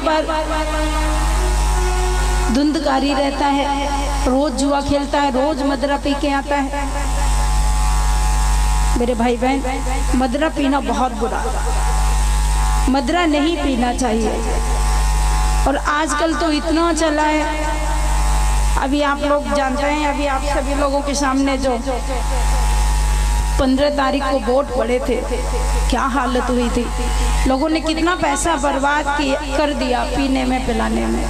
पर धुंधकारी रहता है, रोज जुआ खेलता है, रोज मदरा पी के आता है। मेरे भाई बहन, मदरा पीना बहुत बुरा, मदरा नहीं पीना चाहिए। और आजकल तो इतना चला है, अभी आप लोग जानते हैं, अभी आप सभी लोगों के सामने जो 15 तारीख को वोट पड़े थे, क्या हालत हुई थी। लोगों ने कितना पैसा बर्बाद कर दिया पीने में, पिलाने में।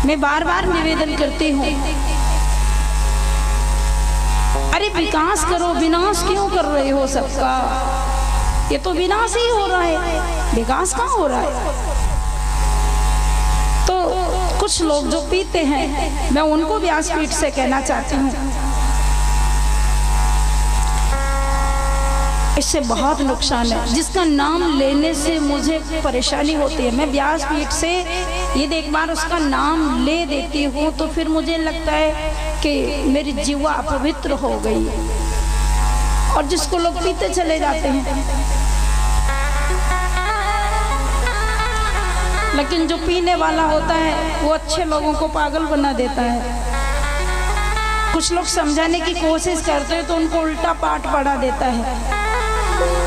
मैं बार बार निवेदन करती हूँ, अरे विकास करो, विनाश क्यों कर रहे हो सबका? ये तो विनाश ही हो रहा है, विकास कहाँ हो रहा है? तो कुछ लोग जो पीते हैं, मैं उनको व्यासपीठ से कहना चाहती हूँ, इससे बहुत नुकसान है। जिसका नाम लेने से मुझे परेशानी होती है, मैं व्यासपीठ से यदि एक बार उसका नाम ले देती हूँ तो फिर मुझे लगता है कि मेरी जीवा अपवित्र हो गई। और जिसको लोग पीते चले जाते हैं, लेकिन जो पीने वाला होता है वो अच्छे लोगों को पागल बना देता है। कुछ लोग समझाने की कोशिश करते हैं तो उनको उल्टा पाठ पढ़ा देता है।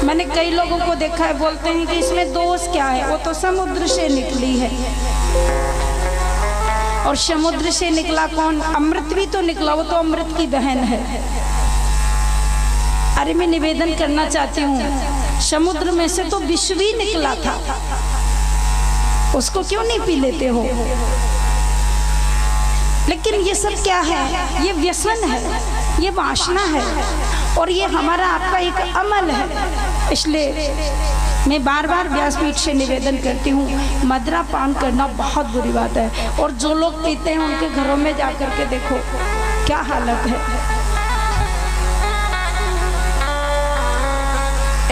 मैंने कई लोगों को देखा है, बोलते हैं कि इसमें दोष क्या है, वो तो समुद्र से निकली है। और समुद्र से निकला कौन? अमृत भी तो निकला, वो तो अमृत की बहन है। अरे मैं निवेदन करना चाहती हूँ, समुद्र में से तो विष भी निकला था, उसको क्यों नहीं पी लेते हो? लेकिन ये सब क्या है? ये व्यसन है, ये वासना है, और ये हमारा आपका एक अमल है। इसलिए मैं बार बार व्यासपीठ से निवेदन करती हूँ, मदरा पान करना बहुत बुरी बात है। और जो लोग पीते हैं उनके घरों में जा कर के देखो क्या हालत है।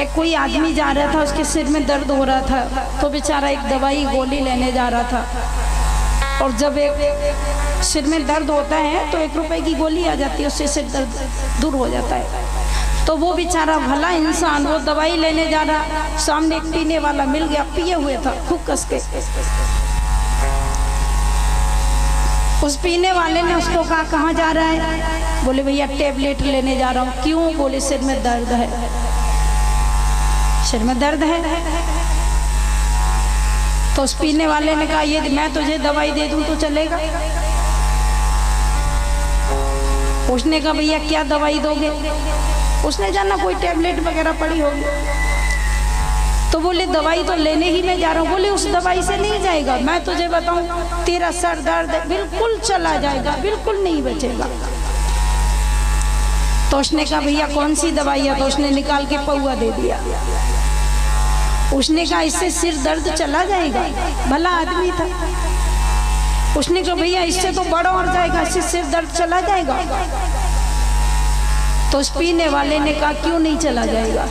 एक कोई आदमी जा रहा था, उसके सिर में दर्द हो रहा था, तो बेचारा एक दवाई गोली लेने जा रहा था। और जब एक सिर में दर्द होता है तो 1 रुपए की गोली आ जाती है, उससे सिर दर्द दूर हो जाता है। तो वो बेचारा भला इंसान, वो दवाई लेने जा रहा, सामने एक पीने वाला मिल गया, पिए हुए था खूब कस के। उस पीने वाले ने उसको कहा, कहाँ जा रहा है? बोले भैया टैबलेट लेने जा रहा हूँ। क्यों? बोले सिर में दर्द है। सिर में दर्द है तो उस पीने वाले ने कहा, ये मैं तुझे दवाई दे दूं तो चलेगा? उसने कहा भैया क्या दवाई दोगे? उसने जाना कोई टैबलेट वगैरह पड़ी होगी। तो बोले दवाई तो लेने ही मैं जा रहा हूँ। बोले उस दवाई से नहीं जाएगा, मैं तुझे बताऊं, तेरा सर दर्द बिल्कुल चला जाएगा, बिल्कुल नहीं बचेगा। तो उसने कहा भैया कौन सी दवाई है? तो उसने निकाल के पौआ दे दिया। उसने कहा इससे सिर दर्द चला जाएगा? भला आदमी था। उसने कहा भैया इससे तो बड़ा और जाएगा, इससे सिर दर्द चला जाएगा? तो उस पीने वाले ने कहा क्यों नहीं चला जाएगा?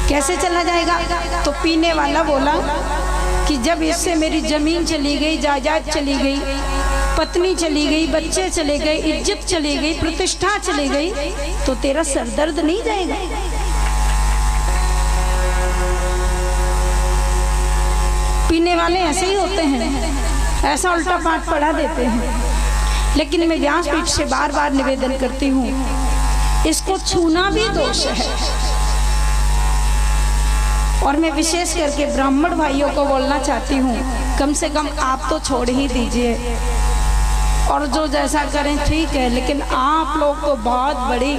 कैसे चला जाएगा? तो पीने वाला बोला कि जब इससे मेरी जमीन चली गई, जायदाद चली गई, पत्नी चली गई, बच्चे चले गए, इज्जत चली गई, प्रतिष्ठा चली गई, तो तेरा सर दर्द नहीं जाएगा? पीने वाले ऐसे ही होते हैं, ऐसा उल्टा पाठ पढ़ा देते हैं। लेकिन मैं व्यासपीठ से बार बार निवेदन करती हूँ, इसको छूना भी दोष है। और मैं विशेष करके ब्राह्मण भाइयों को बोलना चाहती हूँ, कम से कम आप तो छोड़ ही दीजिए, और जो जैसा करें ठीक है। लेकिन आप लोग तो बहुत बड़ी,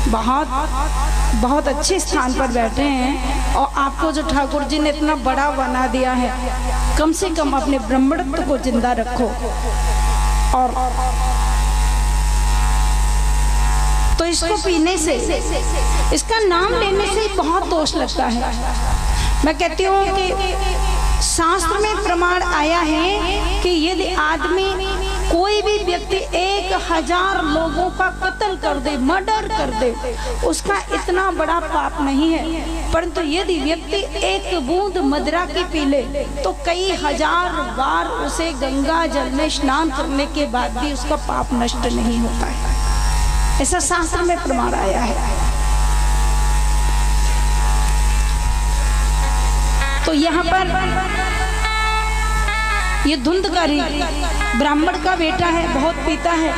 बहुत अच्छे स्थान पर बैठे हैं, और आपको जो ठाकुर जी ने इतना बड़ा बना दिया है, कम से कम अपने ब्राह्मणत्व को जिंदा रखो। और तो इसको पीने से, इसका नाम लेने से बहुत दोष लगता है। मैं कहती हूँ कि शास्त्र में प्रमाण आया है कि यदि आदमी, कोई भी व्यक्ति 1000 लोगों का कत्ल कर दे, मर्डर कर दे, उसका इतना बड़ा पाप नहीं है। परंतु यदि व्यक्ति 1 बूंद मदिरा की पी ले तो कई 1000 बार उसे गंगा जल में स्नान करने के बाद भी उसका पाप नष्ट नहीं होता है। ऐसा शास्त्र में प्रमाण आया है। तो यहाँ पर ये धुंधकारी ब्राह्मण का बेटा है, बहुत पीता है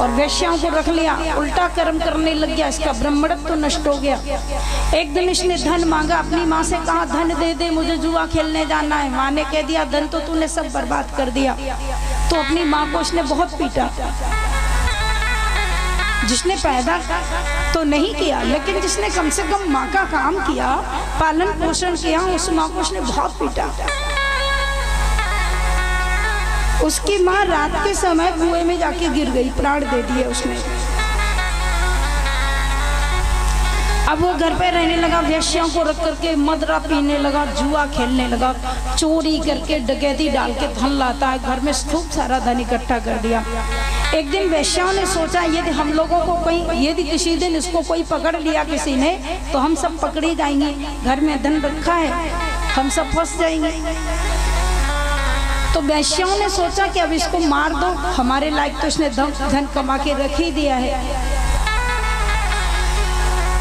और वेश्याओं को रख लिया, उल्टा कर्म करने लग गया, इसका ब्राह्मणत्व तो नष्ट हो गया। एक दिन इसने धन मांगा, अपनी माँ से कहा धन दे दे, मुझे जुआ खेलने जाना है। माँ ने कह दिया धन तो तूने सब बर्बाद कर दिया। तो अपनी माँ को इसने बहुत पीटा। जिसने पैदा तो नहीं किया, लेकिन जिसने कम से कम माँ का काम किया, पालन पोषण किया, उस माँ को उसने बहुत पीटा। उसकी माँ रात के समय कुएं में जाके गिर गई, प्राण दे दिए उसने। अब वो घर पे रहने लगा, वेश्याओं को रख करके मदरा पीने लगा, जुआ खेलने लगा, चोरी करके डकैती डाल के धन लाता है, घर में खूब सारा धन इकट्ठा कर दिया। एक दिन वेश्याओं ने सोचा यदि हम लोगों को कहीं, यदि किसी दिन इसको कोई पकड़ लिया किसी ने, तो हम सब पकड़े जाएंगे, घर में धन रखा है, हम सब फंस जाएंगे। तो वेश्याओं ने सोचा कि अब इसको मार दो, हमारे लायक तो इसने धन कमा के रख ही दिया है।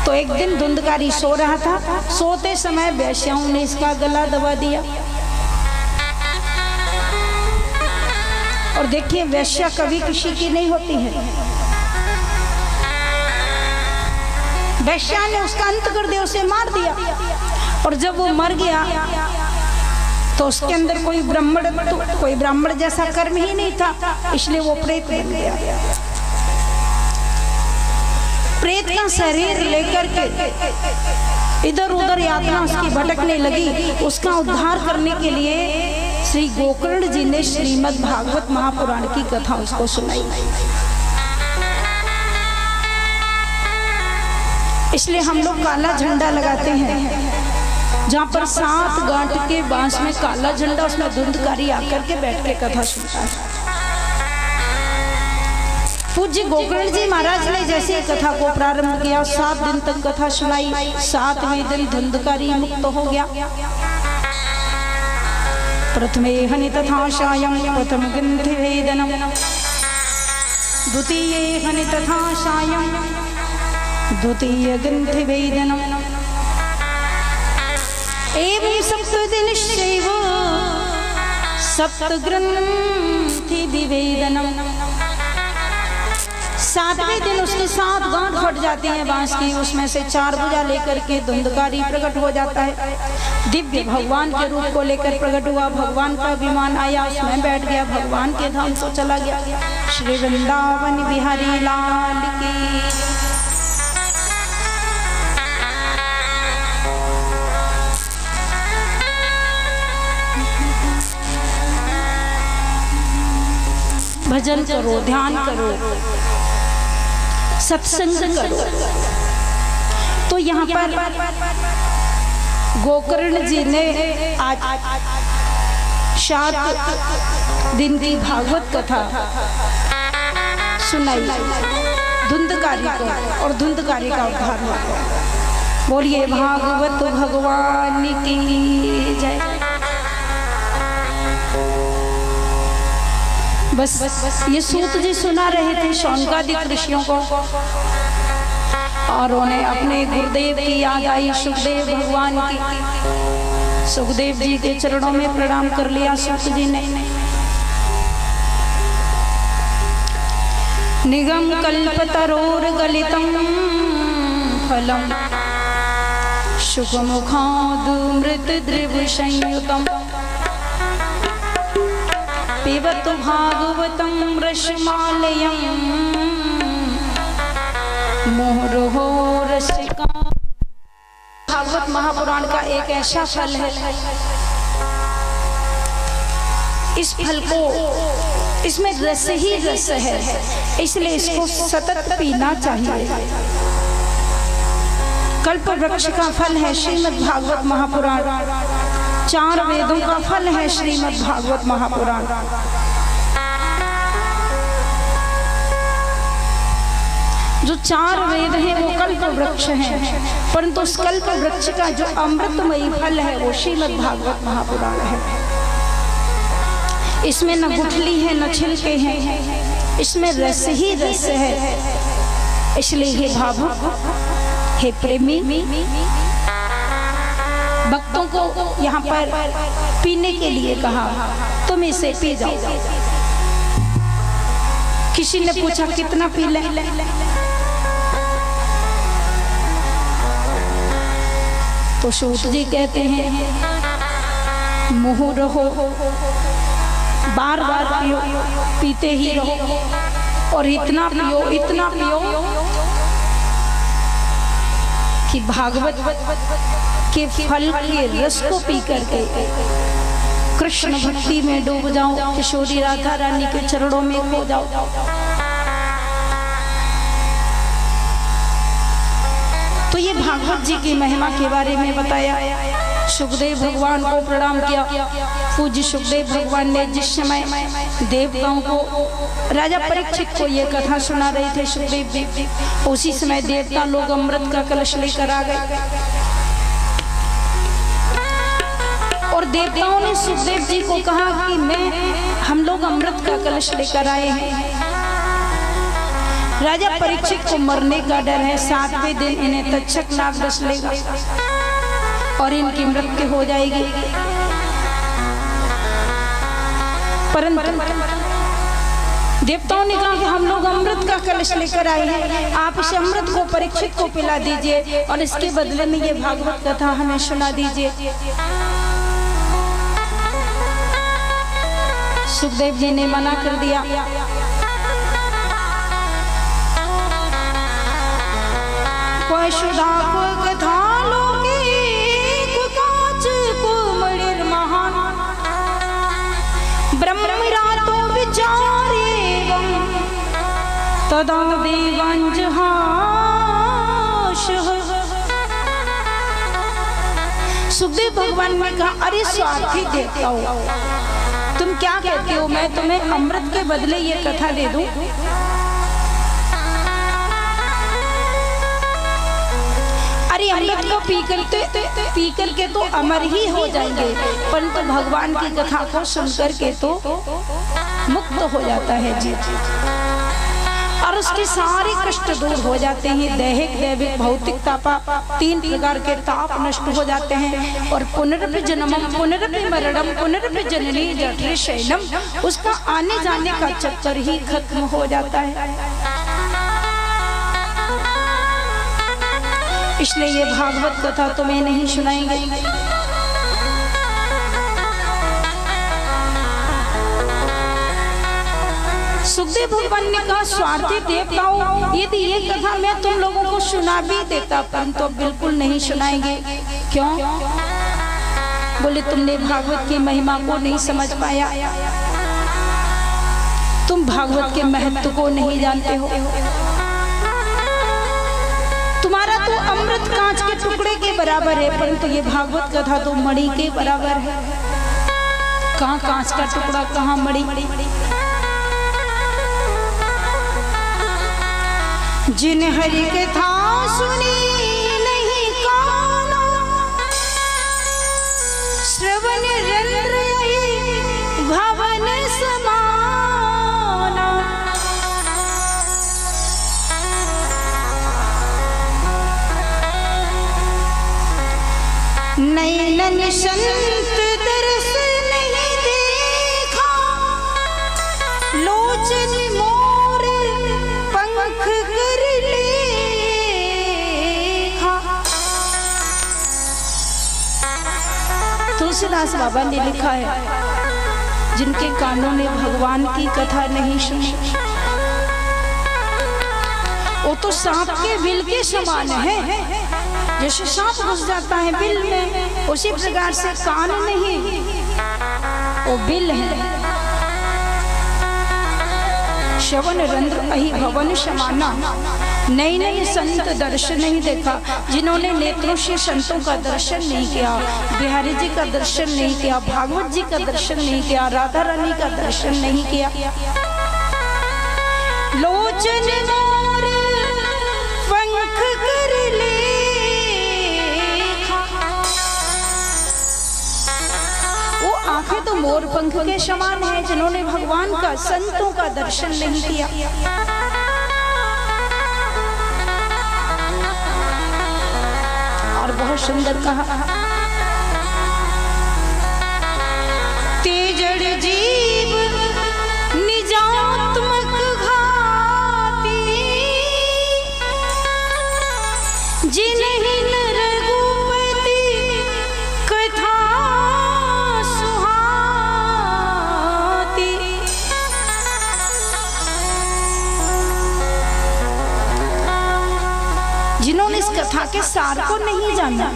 तो एक दिन धुंधकारी सो रहा था, सोते समय वेश्याओं ने इसका गला दबा दिया। और देखिए वेश्या कभी किसी की नहीं होती है। वेश्या ने उसका अंत कर दिया, उसे मार दिया। और जब वो मर गया तो उसके अंदर कोई ब्राह्मण जैसा कर्म ही नहीं था, इसलिए वो प्रेत बन गया। प्रेत का शरीर लेकर के इधर उधर यात्रा उसकी भटकने लगी। उसका उद्धार करने के लिए श्री गोकर्ण जी ने श्रीमद् भागवत महापुराण की कथा उसको सुनाई। इसलिए हम लोग काला झंडा लगाते हैं, जहाँ पर 7 गांठ के बांस में काला झंडा, उसमें धुंधकारी आकर के बैठ के कथा सुनता है। पूज्य गोकर्ण जी महाराज ने जैसे कथा को प्रारंभ किया, 7 दिन तक कथा सुनाई। 7वें दिन धुंधकारी मुक्त हो गया। प्रथमे हनि तथा सायं प्रथम ग्रंथि वेदनम, द्वितीये हनि तथा सायं द्वितीय ग्रंथि वेदनम, एवं सप्तदिनश्चैव सप्तग्रंथि विवेदनम। 7वें दिन उसके 7 गांठ फट जाती हैं बांस की, उसमें से 4 भुजा लेकर के धुंधकारी प्रकट हो जाता है। दिव्य भगवान के रूप को लेकर प्रकट हुआ, भगवान का विमान आया, उसमें बैठ गया, भगवान के धाम तो चला गया। श्री वृंदावन बिहारी लाल की। भजन करो, ध्यान करो, सत्संग करो। तो यहाँ पर गोकर्ण जी ने आज 7 दिन की भागवत कथा सुनाई धुंधकारी को, और धुंधकारी का उद्धार हुआ। बोलिए भागवत भगवान की जय। बस ये सूत जी सुना रहे थे शौनकादिक ऋषियों को, और उन्हें अपने गुरुदेव की याद आई, सुखदेव भगवान की। सुखदेव जी के चरणों में प्रणाम कर लिया सूत जी ने। निगम कल्पतरोर गलितम फलम शुकमुखादुमृत द्रिव संयुतम, पिबतु भागवतं रसमालयं मोहरो रसिका। भागवत महापुराण का एक ऐसा फल है, इस फल को, इसमें रस ही रस है, इसलिए इसको सतत पीना चाहिए। कल्प वृक्ष का फल है श्रीमद् भागवत महापुराण, 4 वेदों का फल है श्रीमद् भागवत महापुराण। जो 4 वेद हैं वो कल्प वृक्ष हैं, परंतु उस कल्प वृक्ष का जो अमृतमयी फल है वो श्रीमद् भागवत महापुराण है। इसमें न गुठली है न छिलके हैं, इसमें रस ही रस है। इसलिए हे भावुक, हे प्रेमी, भक्तों को यहाँ पर पीने के लिए कहा, तुम इसे पी जाओ। किसी ने पूछा कितना पी लें? तो सूत जी कहते हैं मुँह रहो, बार बार पियो, पीते ही रहो और इतना पियो कि भागवत के फल के रस को पी करके कृष्ण भक्ति में डूब जाओ, किशोरी राधा रानी के चरणों में खो जाओ। तो ये भागवत जी की महिमा के बारे में बताया। सुखदेव भगवान को प्रणाम किया। पूज्य सुखदेव भगवान ने जिस समय देवताओं को, राजा परीक्षित को ये कथा सुना रहे थे सुखदेव जी, उसी समय देवता लोग अमृत का कलश लेकर आ गए और देवताओं ने सुखदेव जी को कहा कि हम लोग अमृत का कलश लेकर आए हैं। राजा परीक्षित को मरने का डर है, 7वें दिन इन्हें तक्षक नाग डस लेगा और इनकी मृत्यु हो जाएगी। परंतु देवताओं ने कहा कि हम लोग अमृत का कलश लेकर आए हैं, आप इस अमृत को परीक्षित को पिला दीजिए और इसके बदले में ये भागवत कथा हमें सुना दीजिए। सुखदेव जी ने मना कर दिया। पशुधा कथा तदा देवांजहाश। सुखदेव भगवान ने कहा, अरे स्वार्थी देवताओं, तुम क्या कहते हो, मैं तुम्हें अमृत के बदले ये कथा दे दूं? अरे अमृत को पी करके तो अमर ही हो जाएंगे, परंतु भगवान की कथा को सुनकर के तो मुक्त हो जाता है जी, और उसके सारे कष्ट दूर हो जाते हैं। दैहिक, दैविक, भौतिक ताप, 3 प्रकार के ताप नष्ट हो जाते हैं और पुनरपि जन्मम पुनरपि मरणम पुनरपि जननी जठरे शयनम, उसका आने जाने का चक्कर ही खत्म हो जाता है। इसलिए ये भागवत कथा तुम्हें नहीं सुनाएंगे। सुखदेव भगवान ने कहा, स्वार्थी देवताओं, यदि ये कथा मैं तुम लोगों को सुना भी देता, परंतु तो बिल्कुल नहीं सुनाएंगे। क्यों? बोले तुमने भागवत की महिमा को नहीं समझ पाया, तुम भागवत के महत्व को नहीं जानते हो। तुम्हारा तो अमृत कांच के टुकड़े के बराबर है, परंतु ये भागवत कथा तो मणि के बराबर है। कहाँ कांच का टुकड़ा, कहाँ मणि। जिन हरि कथा सुनी नहीं कानो, श्रवण रंध्र भवन समाना। नैनन संत दर्श नहीं देखा, लोचन मोर पंख कर लेखा। तुलसीदास बाबा ने लिखा है, जिनके कानों ने भगवान की कथा नहीं सुनी, वो तो सांप के बिल के समान है। जैसे सांप घुस जाता है बिल में, उसी प्रकार से कान नहीं, वो बिल है। श्रवण रंध्र अहि भवन समाना। नई नई संत दर्शन नहीं देखा, जिन्होंने नेत्रों से संतों का दर्शन नहीं किया, बिहारी जी का दर्शन नहीं किया, भागवत जी का दर्शन नहीं किया, राधा रानी का दर्शन नहीं किया। लोचन मोर पंख कर लेखा। वो आंखें तो मोर पंख के समान है, जिन्होंने भगवान का, संतों का दर्शन नहीं किया। और बहुत सुंदर कहा, कथा के सार को नहीं जाना।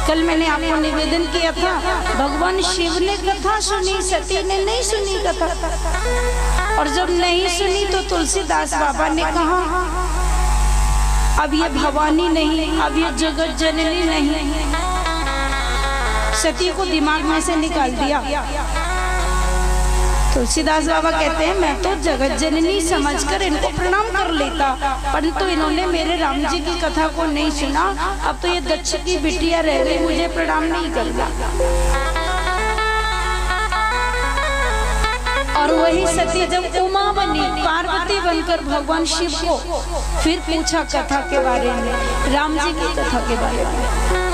कल मैंने आपको निवेदन किया था, भगवान शिव ने कथा सुनी, सती ने नहीं सुनी कथा। और जब नहीं सुनी तो तुलसीदास बाबा ने कहा अब ये भवानी नहीं, अब ये जगत जननी नहीं। सती को दिमाग में से निकाल दिया। तुलसीदास बाबा कहते हैं मैं तो जगत जननी समझकर इनको प्रणाम कर लेता, परंतु इन्होंने मेरे राम जी की कथा को नहीं सुना। अब तो ये दक्ष की बिटिया रह गई, मुझे प्रणाम नहीं करना। और वही सती जब उमा बनी, पार्वती बनकर भगवान शिव को फिर पूछा कथा के बारे में, राम जी की कथा के बारे में।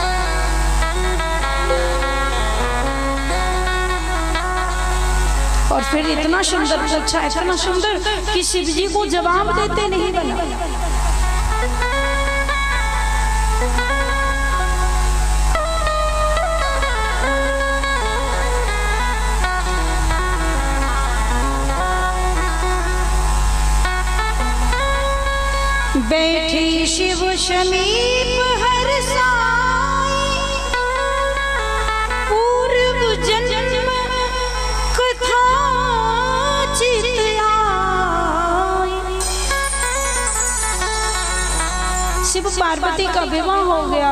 और फिर इतना सुंदर पूछा, इतना सुंदर कि शिव जी को जवाब देते नहीं बना। बैठी शिव समीप हर साई, पूर्व जन्म कथा चित आई। शिव पार्वती का विवाह हो गया।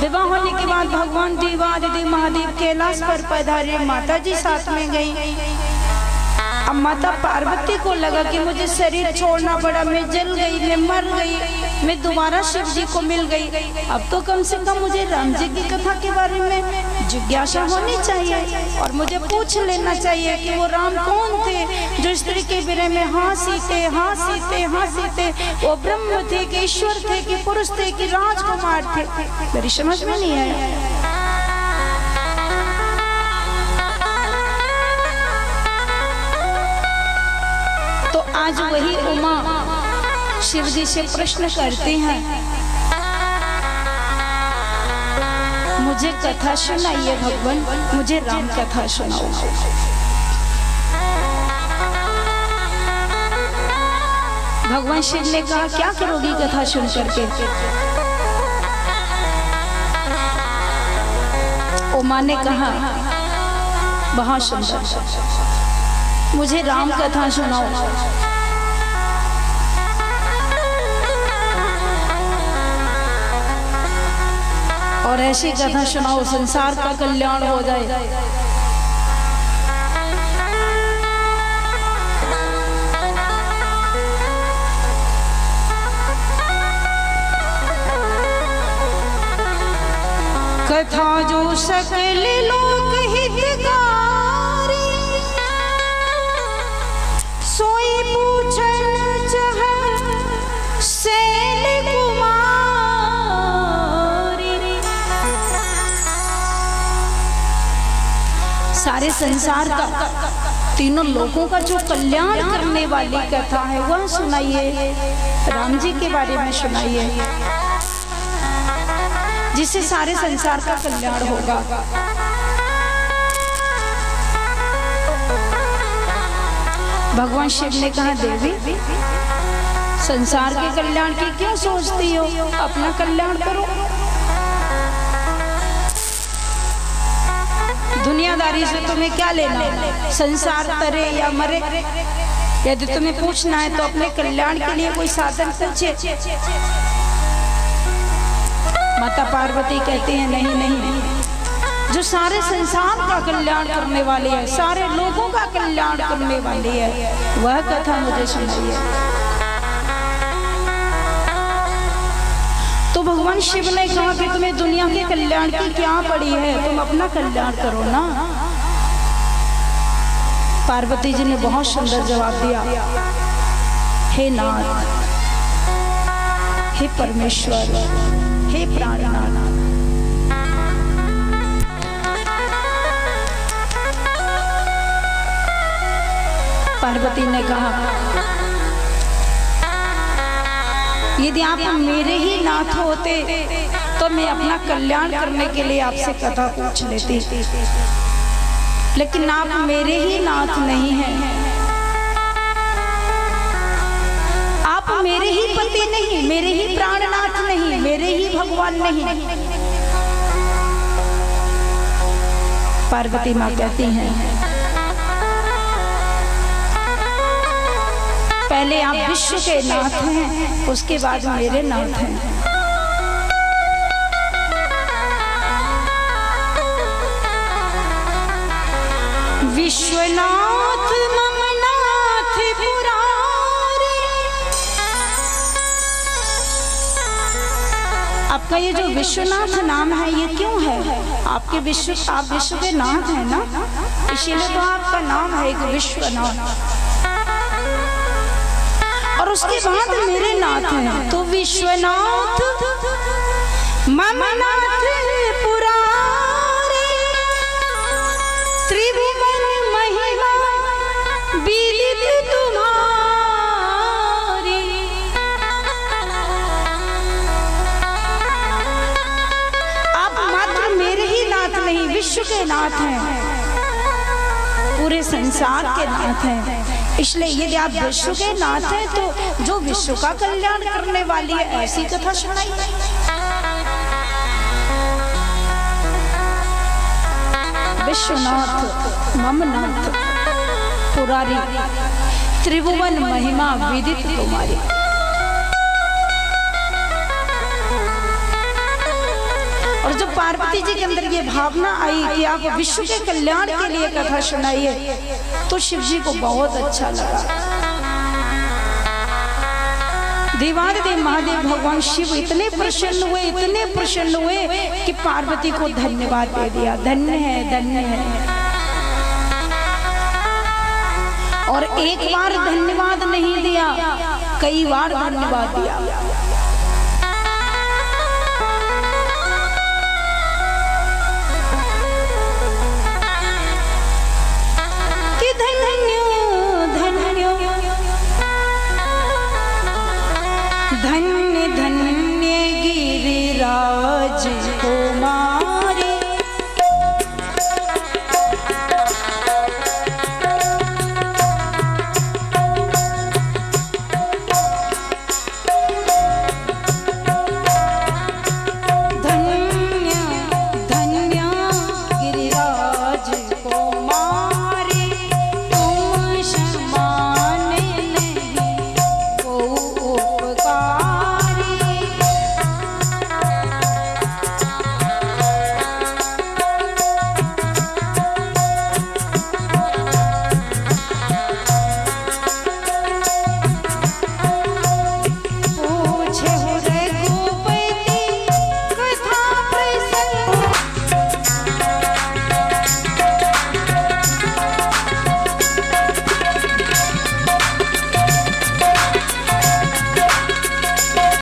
विवाह होने के बाद भगवान देवादिदेव महादेव कैलाश पर पधारे, माता जी साथ में गई। अब माता पार्वती को लगा कि मुझे शरीर छोड़ना पड़ा, मैं जल गई, मैं मर गई, मैं दोबारा शिव जी को मिल गई। अब तो कम से कम मुझे राम जी की कथा के बारे में जिज्ञासा होनी चाहिए और मुझे पूछ लेना चाहिए कि वो राम कौन थे जो स्त्री के विरह में हाँ सीते, हाँ सीते, हाँ सीते, वो ब्रह्म थे कि ईश्वर थे कि पुरुष थे कि राजकुमार थे। मेरी समझ में नहीं आया। तो आज वही उमा शिव जी से प्रश्न करते हैं, मुझे कथा सुनाइए भगवान, मुझे राम कथा सुनाओ। भगवान शिव ने कहा क्या करोगी कथा सुन करके? उमा ने कहा बहुत सुंदर, मुझे राम कथा सुनाओ। और ऐसी कथा सुनाओ संसार का कल्याण हो जाए। कथा जो सकल लोक हितकारी, सोई पूछन चाह शैल कुमारी। सारे संसार का, तीनों लोगों का जो कल्याण करने वाली कथा है वह सुनाइए, राम जी के बारे में सुनाइए, जिससे सारे संसार का कल्याण होगा। भगवान शिव ने कहा देवी, संसार के कल्याण की क्यों सोचती हो, अपना कल्याण करो। दुनियादारी से तुम्हें क्या लेना, संसार तरे या मरे। यदि तुम्हें पूछना है तो अपने कल्याण के लिए कोई साधन पूछे। माता पार्वती कहती है नहीं नहीं, जो सारे संसार का कल्याण करने वाली है, सारे लोगों का कल्याण करने वाली है, वह कथा मुझे सुनाइए। तो भगवान शिव ने कहा कि तुम्हें दुनिया के कल्याण की क्या पड़ी है, तुम अपना कल्याण करो ना। पार्वती जी ने बहुत सुंदर जवाब दिया, हे नाथ, हे परमेश्वर, हे प्राणनाथ, पार्वती ने कहा यदि आप मेरे ही नाथ होते तो मैं अपना कल्याण करने के लिए आपसे कथा पूछ लेती, लेकिन आप मेरे ही नाथ नहीं हैं, मेरे ही पति नहीं, मेरे ही प्राणनाथ नहीं, मेरे ही भगवान नहीं। पार्वती माँ कहती हैं पहले आप विश्व के नाथ हैं, उसके बाद मेरे नाथ हैं। विश्वनाथ ममनाथ पुरारे। आपका ये जो विश्वनाथ नाम है ये क्यों है? आप विश्व के नाथ हैं ना, इसीलिए तो आपका नाम है एक विश्वनाथ। और उसके बाद मेरे नाथ हैं, तो विश्वनाथ ममनाथ पुरारे, त्रिभुवन महिमा विदित तुम्हारी। आप मात्र मेरे ही नाथ नहीं, विश्व के नाथ हैं, पूरे संसार के नाथ हैं। इसलिए यदि आप विश्व के नाथ हैं तो जो विश्व का कल्याण करने वाली है ऐसी कथा सुनाइए। विश्वनाथ ममनाथ पुरारी, त्रिभुवन महिमा विदित तुम्हारी। और जब पार्वती जी के अंदर ये भावना आई कि आप विश्व के कल्याण के लिए कथा सुनाइए, तो शिव जी को बहुत अच्छा लगा। देवाधिदेव महादेव भगवान शिव इतने प्रसन्न हुए कि पार्वती को धन्यवाद दे दिया। धन्य है, धन्य है। और एक बार धन्यवाद नहीं दिया, कई बार धन्यवाद दिया। धन्य धन्य गिरिराज को